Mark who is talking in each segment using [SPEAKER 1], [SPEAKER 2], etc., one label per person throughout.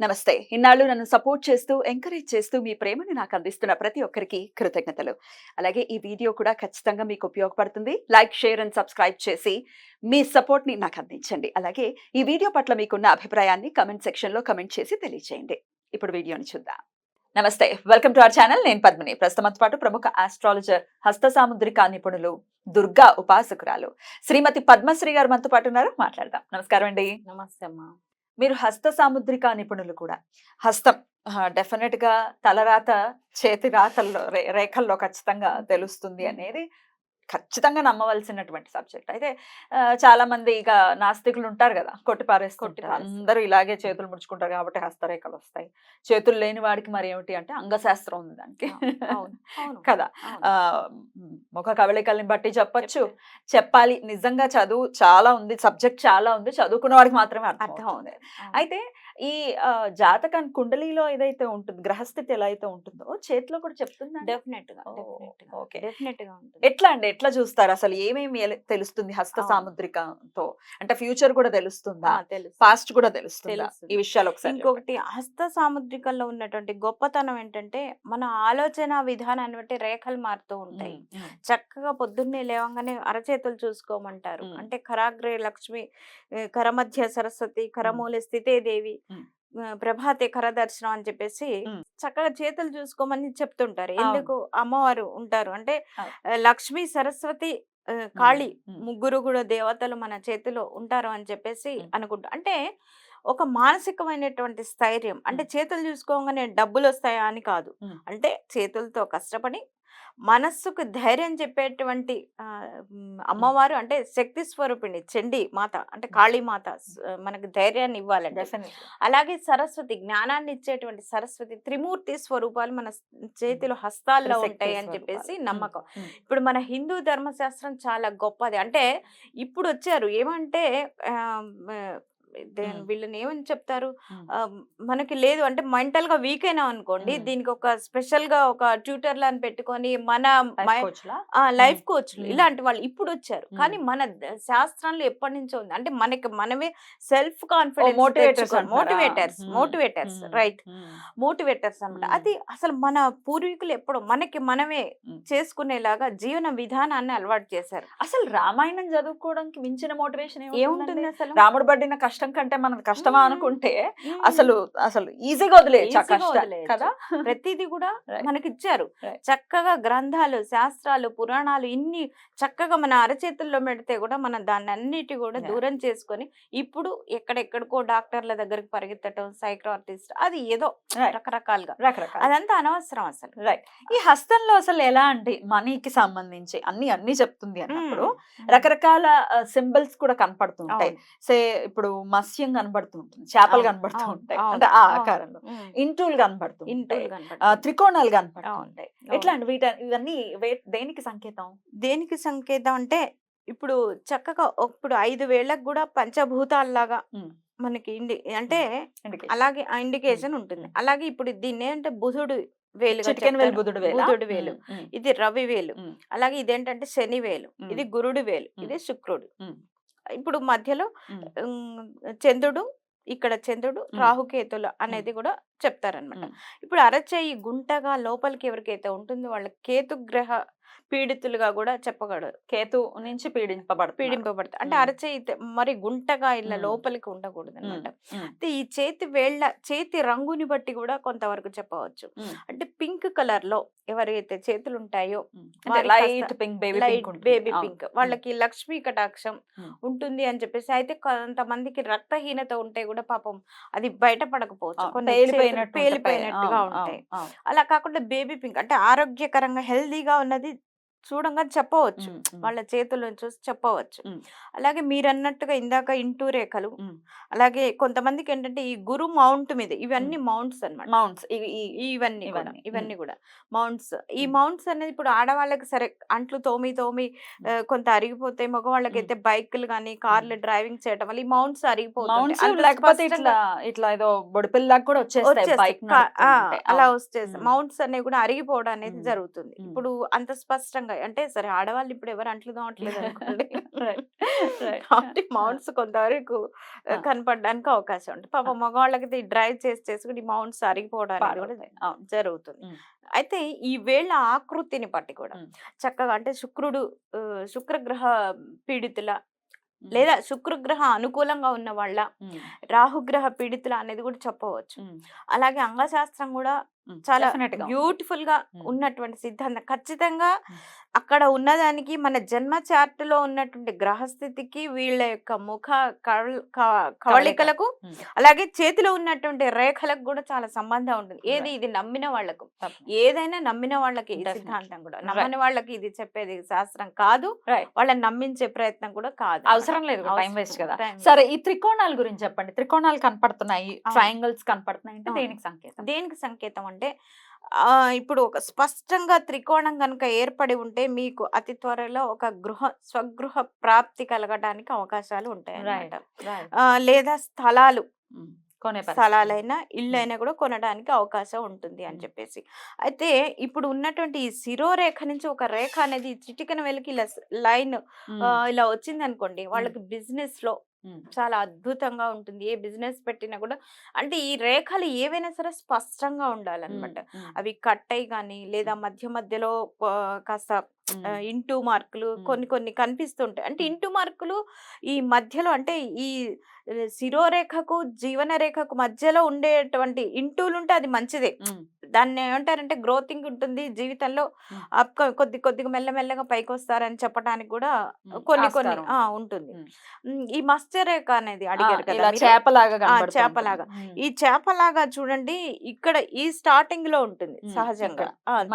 [SPEAKER 1] నమస్తే. ఇన్నాళ్ళు నన్ను సపోర్ట్ చేస్తూ, ఎంకరేజ్ చేస్తూ మీ ప్రేమని నాకు అందిస్తున్న ప్రతి ఒక్కరికి కృతజ్ఞతలు. అలాగే ఈ వీడియో కూడా ఖచ్చితంగా మీకు ఉపయోగపడుతుంది. లైక్, షేర్ అండ్ సబ్స్క్రైబ్ చేసి మీ సపోర్ట్‌ని నాకు అందించండి. అలాగే ఈ వీడియో పట్ల మీకున్న అభిప్రాయాన్ని కామెంట్ సెక్షన్‌లో కామెంట్ చేసి తెలియజేయండి. ఇప్పుడు వీడియోని చూద్దాం. నమస్తే. Welcome to our channel. నేను పద్మిని. ప్రస్తుతంతో పాటు ప్రముఖ ఆస్ట్రాలజర్, హస్త సాముద్రిక నిపుణులు, దుర్గా ఉపాసకురాలు శ్రీమతి పద్మశ్రీ గారు మనతో పాటు ఉన్నారు. మాట్లాడదాం. నమస్కారం అండి.
[SPEAKER 2] నమస్తే అమ్మా.
[SPEAKER 1] మీరు హస్త సాముద్రిక నిపుణులు కూడా. హస్తం డెఫినెట్ గా తలరాత చేతి రాతల్లో రేఖల్లో ఖచ్చితంగా తెలుస్తుంది అనేది ఖచ్చితంగా నమ్మవలసినటువంటి సబ్జెక్ట్. అయితే చాలా మంది ఇక నాస్తికులు ఉంటారు కదా, కొట్టిపారేసుకుంటారు. అందరూ ఇలాగే చేతులు ముడుచుకుంటారు కాబట్టి హస్తరేఖలు వస్తాయి. చేతులు లేని వాడికి మరి ఏమిటి అంటే అంగశాస్త్రం ఉంది దానికి కదా. ముఖ కవళికల్ని బట్టి చెప్పొచ్చు, చెప్పాలి. నిజంగా చదువు చాలా ఉంది, సబ్జెక్ట్ చాలా ఉంది, చదువుకున్న వాడికి మాత్రమే అర్థం అవుతుంది. అయితే ఈ జాతకాన్ని కుండలిలో ఏదైతే ఉంటుంది, గ్రహస్థితి ఎలా అయితే ఉంటుందో చేతిలో కూడా చెప్తుంది.
[SPEAKER 2] డెఫినెట్ గా ఉంటుంది.
[SPEAKER 1] ఎట్లా అండి, ఎట్లా చూస్తారు అసలు? ఏమేమి తెలుస్తుంది హస్త సాముద్రికతో? అంటే ఫ్యూచర్ కూడా తెలుస్తుందా, పాస్ట్ కూడా తెలుస్తుందా? ఈ విషయాలు ఒకసారి.
[SPEAKER 2] ఇంకొకటి, హస్త సాముద్రికల్లో ఉన్నటువంటి గొప్పతనం ఏంటంటే మన ఆలోచన విధానాన్ని బట్టి రేఖలు మారుతూ ఉంటాయి. చక్కగా పొద్దున్నే లేవంగానే అరచేతులు చూసుకోమంటారు. అంటే కరాగ్రే లక్ష్మి, కరమధ్య సరస్వతి, కరమూల స్థితే దేవి, ప్రభాతే కరదర్శనం అని చెప్పేసి చక్కగా చేతులు చూసుకోమని చెప్తుంటారు. ఎందుకు? అమ్మవారు ఉంటారు అంటే లక్ష్మి, సరస్వతి, కాళీ ముగ్గురు కూడా దేవతలు మన చేతిలో ఉంటారు అని చెప్పేసి అనుకుంటా. అంటే ఒక మానసికమైనటువంటి స్థైర్యం. అంటే చేతులు చూసుకోగానే డబ్బులు వస్తాయా అని కాదు, అంటే చేతులతో కష్టపడి మనస్సుకు ధైర్యం చెప్పేటువంటి అమ్మవారు, అంటే శక్తి స్వరూపిణి చండీ మాత, అంటే కాళీ మాత మనకు ధైర్యాన్ని ఇవ్వాలండి. అలాగే సరస్వతి, జ్ఞానాన్ని ఇచ్చేటువంటి సరస్వతి, త్రిమూర్తి స్వరూపాలు మన చేతిలో హస్తాల్లో ఉంటాయి అని చెప్పేసి నమ్మకం. ఇప్పుడు మన హిందూ ధర్మశాస్త్రం చాలా గొప్పది. అంటే ఇప్పుడు వచ్చారు ఏమంటే వీళ్ళని ఏమని చెప్తారు, మనకి లేదు అంటే మెంటల్ గా వీక్ అయినా అనుకోండి, దీనికి ఒక స్పెషల్ గా ఒక ట్యూటర్ లని పెట్టుకొని మన లైఫ్ కోచ్లు ఇలాంటి వాళ్ళు ఇప్పుడు వచ్చారు. కానీ మన శాస్త్రంలో ఎప్పటి నుంచో ఉంది. అంటే మనమే self confidence, motivators right, motivators అనమాట. అది అసలు మన పూర్వీకులు ఎప్పుడు మనమే చేసుకునేలాగా జీవన విధానాన్ని అలవాటు చేశారు.
[SPEAKER 1] అసలు రామాయణం చదువుకోవడానికి మించిన మోటివేషన్
[SPEAKER 2] ఏముంటుంది? అసలు
[SPEAKER 1] రాముడు పడిన కష్టం కంటే మనకు కష్టమా అనుకుంటే అసలు ఈజీగా వదిలేయచ్చు కదా.
[SPEAKER 2] ప్రతిదీ కూడా మనకి ఇచ్చారు. చక్కగా గ్రంథాలు, శాస్త్రాలు, పురాణాలు ఇన్ని చక్కగా మన అరచేతుల్లో పెడితే కూడా మనం దాన్ని అన్నిటి కూడా దూరం చేసుకొని ఇప్పుడు ఎక్కడెక్కడికో డాక్టర్ల దగ్గరికి పరిగెత్తటం, సైక్రాటిస్ట్, అది ఏదో రకరకాలుగా అదంతా అనవసరం అసలు.
[SPEAKER 1] రైట్. ఈ హస్తంలో అసలు ఎలా అంటే మనీకి సంబంధించి అన్ని చెప్తుంది అన్నప్పుడు రకరకాల సింబల్స్ కూడా కనపడుతుంటాయి. సే ఇప్పుడు మత్స్యం కనబడుతూ ఉంటుంది, చేపలు కనబడుతూ ఉంటాయి, అంటే ఆ ఆకారంలో ఇంటూలు కనబడుతూ ఉంటాయి, త్రికోణాలు కనబడుతూ ఉంటాయి. ఎట్లా అండి ఇవన్నీ దేనికి సంకేతం?
[SPEAKER 2] దేనికి సంకేతం అంటే ఇప్పుడు చక్కగా ఇప్పుడు 5 వేళ్లకు కూడా పంచభూతాల్లాగా మనకి అంటే అలాగే ఇండికేషన్ ఉంటుంది. అలాగే ఇప్పుడు దీన్ని ఏంటంటే బుధుడు వేలు, బుధుడు వేలు, ఇది రవి వేలు, అలాగే ఇదేంటంటే శని వేలు, ఇది గురుడు వేలు, ఇది శుక్రుడు. ఇప్పుడు మధ్యలో చంద్రుడు, ఇక్కడ చంద్రుడు, రాహుకేతులు అనేది కూడా చెప్తారనమాట. ఇప్పుడు అరచేయి గుంటగా లోపలికి ఎవరికైతే ఉంటుందో వాళ్ళ కేతు గ్రహ పీడితులుగా కూడా చెప్పగలరు.
[SPEAKER 1] కేతు నుంచి పీడింపబడతారు.
[SPEAKER 2] అంటే అరచేయి మరి గుంటగా ఇలా లోపలికి ఉండకూడదు అనమాట. ఈ చేతి రంగుని బట్టి కూడా కొంతవరకు చెప్పవచ్చు. అంటే పింక్ కలర్ లో ఎవరైతే చేతులు ఉంటాయో
[SPEAKER 1] లైట్ పింక్,
[SPEAKER 2] బేబీ పింక్, వాళ్ళకి లక్ష్మీ కటాక్షం ఉంటుంది అని చెప్పేసి. అయితే కొంతమందికి రక్తహీనత ఉంటే కూడా పాపం అది బయటపడకపోవచ్చు, పేలిపోయినట్టుగా ఉంటాయి. అలా కాకుండా బేబీ పింక్ అంటే ఆరోగ్యకరంగా హెల్దీగా ఉన్నది చూడంగా చెప్పవచ్చు, వాళ్ళ చేతులను చూసి చెప్పవచ్చు. అలాగే మీరు అన్నట్టుగా ఇందాక ఇంటూ రేఖలు, అలాగే కొంతమందికి ఏంటంటే ఈ గురు మౌంట్ మీద, ఇవన్నీ మౌంట్స్ అన్నమాట. ఇవన్నీ కూడా మౌంట్స్. ఈ మౌంట్స్ అనేది ఇప్పుడు ఆడవాళ్ళకి సరే అంట్లు తోమి కొంత అరిగిపోతాయి, మగవాళ్ళకి అయితే బైక్లు కానీ కార్లు డ్రైవింగ్ చేయడం వల్ల ఈ మౌంట్స్ అరిగిపోతాయి, అలా వచ్చేస్తాయి. మౌంట్స్ అనేవి కూడా అరిగిపోవడం అనేది జరుగుతుంది. ఇప్పుడు అంత స్పష్టంగా ఉంటాయి. అంటే సరే ఆడవాళ్ళు ఇప్పుడు ఎవరు అంట్లు తోమట్లేదు అనుకోండి.
[SPEAKER 1] రైట్ రైట్
[SPEAKER 2] కాబట్టి మౌంట్స్ కొంతవరకు
[SPEAKER 1] ఆ.
[SPEAKER 2] కనపడడానికి అవకాశం ఉంటుంది. పాపం మగవాళ్ళకి డ్రై చేసి కూడా ఈ మౌంట్స్ అరిగిపోవడం అనేది కూడా
[SPEAKER 1] పాడవుతాయి. అవును.
[SPEAKER 2] జరుగుతుంది.
[SPEAKER 1] ఉమ్.
[SPEAKER 2] అయితే ఈ వేళ్ళ ఆకృతిని బట్టి కూడా
[SPEAKER 1] ఉమ్.
[SPEAKER 2] చక్కగా అంటే శుక్రుడు శుక్రగ్రహ పీడితుల
[SPEAKER 1] ఉమ్.
[SPEAKER 2] లేదా శుక్రగ్రహ అనుకూలంగా ఉన్న వాళ్ళ
[SPEAKER 1] ఉమ్.
[SPEAKER 2] రాహుగ్రహ పీడితుల అనేది కూడా చెప్పవచ్చు.
[SPEAKER 1] ఉమ్.
[SPEAKER 2] అలాగే అంగశాస్త్రం కూడా
[SPEAKER 1] ఉమ్.
[SPEAKER 2] చాలా
[SPEAKER 1] Definite గా ఉంది.
[SPEAKER 2] బ్యూటిఫుల్ గా
[SPEAKER 1] ఉమ్.
[SPEAKER 2] ఉన్నటువంటి సిద్ధాంతం. ఖచ్చితంగా
[SPEAKER 1] ఉమ్.
[SPEAKER 2] అక్కడ ఉన్నదానికి మన జన్మ చార్ట్ లో ఉన్నటువంటి గ్రహస్థితికి వీళ్ళ యొక్క ముఖ కవళికలకు
[SPEAKER 1] ఉమ్.
[SPEAKER 2] అలాగే చేతిలో ఉన్నటువంటి రేఖలకు కూడా చాలా సంబంధం ఉంటుంది. ఏది
[SPEAKER 1] Right.
[SPEAKER 2] ఇది నమ్మిన వాళ్ళకు
[SPEAKER 1] తప్పకుండా.
[SPEAKER 2] ఏదైనా నమ్మిన వాళ్ళకి ఈ
[SPEAKER 1] Definitely.
[SPEAKER 2] సిద్ధాంతం కూడా
[SPEAKER 1] Right.
[SPEAKER 2] నమ్మని వాళ్ళకి ఇది చెప్పేది శాస్త్రం కాదు.
[SPEAKER 1] రైట్.
[SPEAKER 2] వాళ్ళని నమ్మించే ప్రయత్నం కూడా కాదు.
[SPEAKER 1] అవసరం లేదు, టైం
[SPEAKER 2] అవసరం
[SPEAKER 1] వేస్ట్ కదా.
[SPEAKER 2] time
[SPEAKER 1] సరే, ఈ త్రికోణాల గురించి చెప్పండి. త్రికోణాలు కనపడుతున్నాయి,
[SPEAKER 2] అవును.
[SPEAKER 1] ట్రయాంగిల్స్ కనపడుతున్నాయి అంటే
[SPEAKER 2] అవును.
[SPEAKER 1] దేనికి సంకేతం?
[SPEAKER 2] దేనికి సంకేతం అంటే ఇప్పుడు ఒక స్పష్టంగా త్రికోణం కనుక ఏర్పడి ఉంటే మీకు అతి త్వరలో ఒక స్వగృహ ప్రాప్తి కలగడానికి అవకాశాలు ఉంటాయి
[SPEAKER 1] రైట్
[SPEAKER 2] అన్నమాట.
[SPEAKER 1] రైట్.
[SPEAKER 2] లేదా స్థలాలు
[SPEAKER 1] కొనే పరిస్థితి.
[SPEAKER 2] స్థలాలైనా ఇళ్ళైనా కూడా కొనడానికి అవకాశం ఉంటుంది అని
[SPEAKER 1] మ్మ్.
[SPEAKER 2] చెప్పేసి. అయితే ఇప్పుడు ఉన్నటువంటి ఈ శిరోరేఖ నుంచి ఒక రేఖ అనేది చిటికెన వెలికి ఇలా లైన్ ఇలా వచ్చింది అనుకోండి, వాళ్ళకి బిజినెస్ లో చాలా అద్భుతంగా ఉంటుంది. ఏ బిజినెస్ పెట్టినా కూడా అంటే ఈ రేఖలు ఏవైనా సరే స్పష్టంగా ఉండాలన్నమాట. అవి కట్ అయ్యి కానీ లేదా మధ్య మధ్యలో కాస్త ఇంటూ మార్కులు కొన్ని కొన్ని కనిపిస్తుంటాయి. అంటే ఇంటూ మార్కులు ఈ మధ్యలో అంటే ఈ శిరోరేఖకు జీవన రేఖకు మధ్యలో ఉండేటువంటి ఇంటూలు ఉంటే అది మంచిదే. దాన్ని ఏమంటారంటే గ్రోతింగ్ ఉంటుంది జీవితంలో. కొద్దిగా మెల్లమెల్లగా పైకి వస్తారని చెప్పడానికి కూడా కొన్ని కొన్ని ఉంటుంది. ఈ మత్స్యరేఖ అనేది అడిగారు కదా మీరు. చేపలాగా ఈ చేపలాగా చూడండి, ఇక్కడ ఈ స్టార్టింగ్ లో ఉంటుంది సహజంగా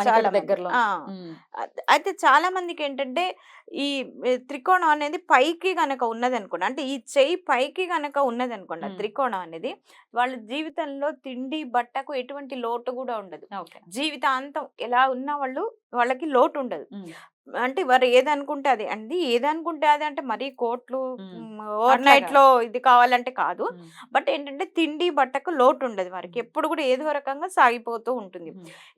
[SPEAKER 2] చాలా
[SPEAKER 1] దగ్గరలో.
[SPEAKER 2] అయితే చాలా మందికి ఏంటంటే ఈ త్రికోణం అనేది పైకి గనక ఉన్నది అనుకోండి, అంటే ఈ చెయ్యి పైకి గనక ఉన్నది అనుకోండి ఆ త్రికోణం అనేది, వాళ్ళ జీవితంలో తిండి బట్టకు ఎటువంటి లోటు కూడా ఉండదు. జీవితాంతం ఎలా ఉన్న వాళ్ళకి లోటు ఉండదు. అంటే వారు ఏదనుకుంటే అది అండి, ఏదనుకుంటే అది అంటే మరీ కోట్లు ఓవర్ నైట్ లో ఇది కావాలంటే కాదు. బట్ ఏంటంటే తిండి బట్టకు లోటు ఉండదు వారికి, ఎప్పుడు కూడా ఏదో రకంగా సాగిపోతూ ఉంటుంది.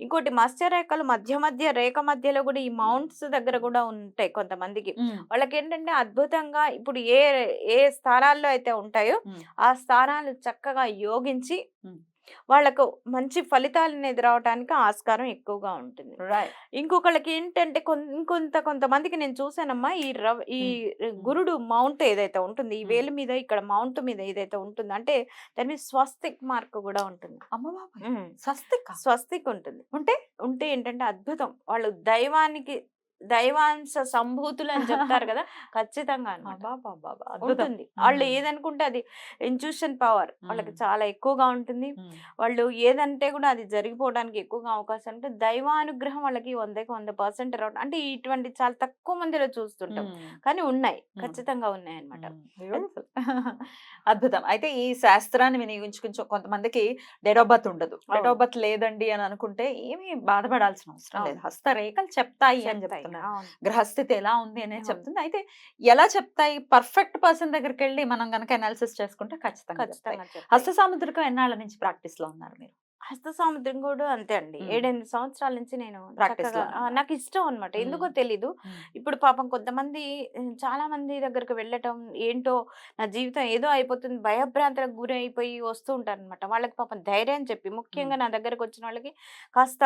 [SPEAKER 2] ఇంకోటి మత్స్యరేఖలు మధ్య రేఖ మధ్యలో కూడా ఈ మౌంట్స్ దగ్గర కూడా ఉంటాయి కొంతమందికి. వాళ్ళకి ఏంటంటే అద్భుతంగా ఇప్పుడు ఏ స్థానాల్లో అయితే ఉంటాయో ఆ స్థానాలు చక్కగా యోగించి వాళ్ళకు మంచి ఫలితాలను ఎదురవడానికి ఆస్కారం ఎక్కువగా ఉంటుంది. ఇంకొకళ్ళకి ఏంటంటే కొంతమందికి నేను చూసానమ్మా, ఈ గురుడు మౌంట్ ఏదైతే ఉంటుంది, ఈ వేలు మీద ఇక్కడ మౌంట్ మీద ఏదైతే ఉంటుందో అంటే దాని మీద స్వస్తిక్ మార్క్ కూడా ఉంటుంది. స్వస్తిక్ ఉంటుంది. ఉంటే ఏంటంటే అద్భుతం, వాళ్ళు దైవాంశ సంభూతులు అని చెప్తారు కదా, ఖచ్చితంగా ఉంటుంది. వాళ్ళు ఏదనుకుంటే అది ఇంట్యూషన్ పవర్ వాళ్ళకి చాలా ఎక్కువగా ఉంటుంది. వాళ్ళు ఏదంటే కూడా అది జరిగిపోవడానికి ఎక్కువగా అవకాశం ఉంటుంది. దైవానుగ్రహం వాళ్ళకి 100% రావడం అంటే ఇటువంటి చాలా తక్కువ మందిలో చూస్తుంటాం, కానీ ఉన్నాయి, ఖచ్చితంగా ఉన్నాయి అన్నమాట.
[SPEAKER 1] అద్భుతం. అయితే ఈ శాస్త్రాన్ని వినియోగించుకుని కొంతమందికి డేట్ ఆఫ్ బర్త్ ఉండదు. డేట్ ఆఫ్ బర్త్ లేదండి అని అనుకుంటే ఏమీ బాధపడాల్సిన అవసరం లేదు. హస్తరేఖలు చెప్తాయి అని చెప్తున్నారు. గ్రహస్థితి ఎలా ఉంది అనేది చెప్తుంది. అయితే ఎలా చెప్తాయి? పర్ఫెక్ట్ పర్సన్ దగ్గరికి వెళ్ళి మనం గనక అనాలిసిస్ చేసుకుంటే ఖచ్చితంగా. హస్త సాముద్రికం ఎన్నాళ్ళ నుంచి ప్రాక్టీస్ లో ఉన్నారు మీరు?
[SPEAKER 2] హస్త సాముద్రం కూడా అంతే అండి. 7-8 సంవత్సరాల నుంచి నేను నాకు ఇష్టం అనమాట, ఎందుకో తెలీదు. ఇప్పుడు పాపం కొంతమంది చాలా మంది దగ్గరకు వెళ్ళటం ఏంటో నా జీవితం ఏదో అయిపోతుంది భయభ్రాంతులకు గురి అయిపోయి వస్తూ ఉంటారు అనమాట. వాళ్ళకి పాపం ధైర్యం చెప్పి, ముఖ్యంగా నా దగ్గరకు వచ్చిన వాళ్ళకి కాస్త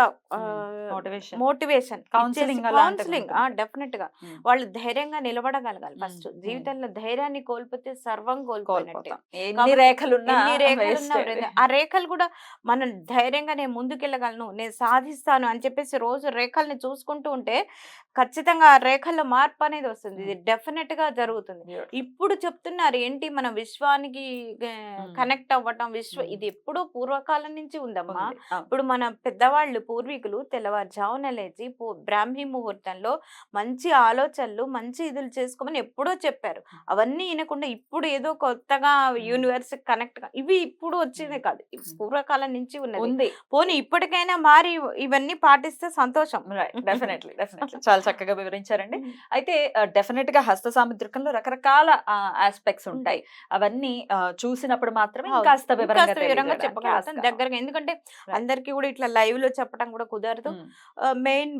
[SPEAKER 2] మోటివేషన్ కౌన్సిలింగ్ డెఫినెట్ గా వాళ్ళు ధైర్యంగా నిలబడగలగాలి. ఫస్ట్ జీవితంలో ధైర్యాన్ని కోల్పోతే సర్వం కోల్పోయినట్టే.
[SPEAKER 1] ఎన్ని రేఖలున్నా
[SPEAKER 2] ఆ రేఖలు కూడా మనం ధైర్యంగా నేను ముందుకెళ్ళగలను, నేను సాధిస్తాను అని చెప్పేసి రోజు రేఖల్ని చూసుకుంటూ ఉంటే ఖచ్చితంగా ఆ రేఖల్లో మార్పు అనేది వస్తుంది. ఇది డెఫినెట్ గా జరుగుతుంది. ఇప్పుడు చెప్తున్నారు ఏంటి, మన విశ్వానికి కనెక్ట్ అవ్వటం, ఇది ఎప్పుడో పూర్వకాలం నుంచి ఉందమ్మా. ఇప్పుడు మన పెద్దవాళ్ళు పూర్వీకులు తెల్లవారుజామున లేచి బ్రాహ్మీ ముహూర్తంలో మంచి ఆలోచనలు మంచి ఇదులు చేసుకోమని ఎప్పుడో చెప్పారు. అవన్నీ వినకుండా ఇప్పుడు ఏదో కొత్తగా యూనివర్స్ కనెక్ట్ ఇవి ఇప్పుడు వచ్చేదే కాదు, పూర్వకాలం నుంచి ఉన్నది. వాళ్ళది.
[SPEAKER 1] ఉంది.
[SPEAKER 2] పోనీ ఇప్పటికైనా మారి ఇవన్నీ పాటిస్తే సంతోషం.
[SPEAKER 1] రైట్. డెఫినెట్లీ. డెఫినెట్లీ. చాలా చక్కగా వివరించారండి. అయితే డెఫినెట్ గా హస్త సాముద్రికంలో రకరకాల ఆస్పెక్ట్స్ ఉంటాయి. అవన్నీ చూసినప్పుడు మాత్రమే
[SPEAKER 2] అవును.
[SPEAKER 1] ఇంకాస్త
[SPEAKER 2] ఇంకాస్త
[SPEAKER 1] వివరంగా
[SPEAKER 2] వివరంగా
[SPEAKER 1] తెలియజేయడానికి
[SPEAKER 2] చెప్పగలుగుతాం
[SPEAKER 1] ఆస్కారం.
[SPEAKER 2] దగ్గరగా. ఎందుకంటే
[SPEAKER 1] Right.
[SPEAKER 2] అందరికీ కూడా ఇట్లా లైవ్ లో చెప్పడం కూడా కుదరదు.
[SPEAKER 1] ఉమ్,
[SPEAKER 2] మెయిన్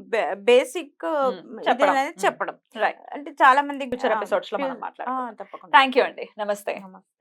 [SPEAKER 2] బేసిక్
[SPEAKER 1] చెప్పడం.
[SPEAKER 2] అనేది చెప్పడం.
[SPEAKER 1] రైట్.
[SPEAKER 2] అంటే చాలా మంది
[SPEAKER 1] ఫ్యూచర్ ఎపిసోడ్స్ లో మనం మాట్లాడుకుందాం.
[SPEAKER 2] తప్పకుండా.
[SPEAKER 1] థ్యాంక్ యూ అండి. నమస్తే.
[SPEAKER 2] నమస్తే.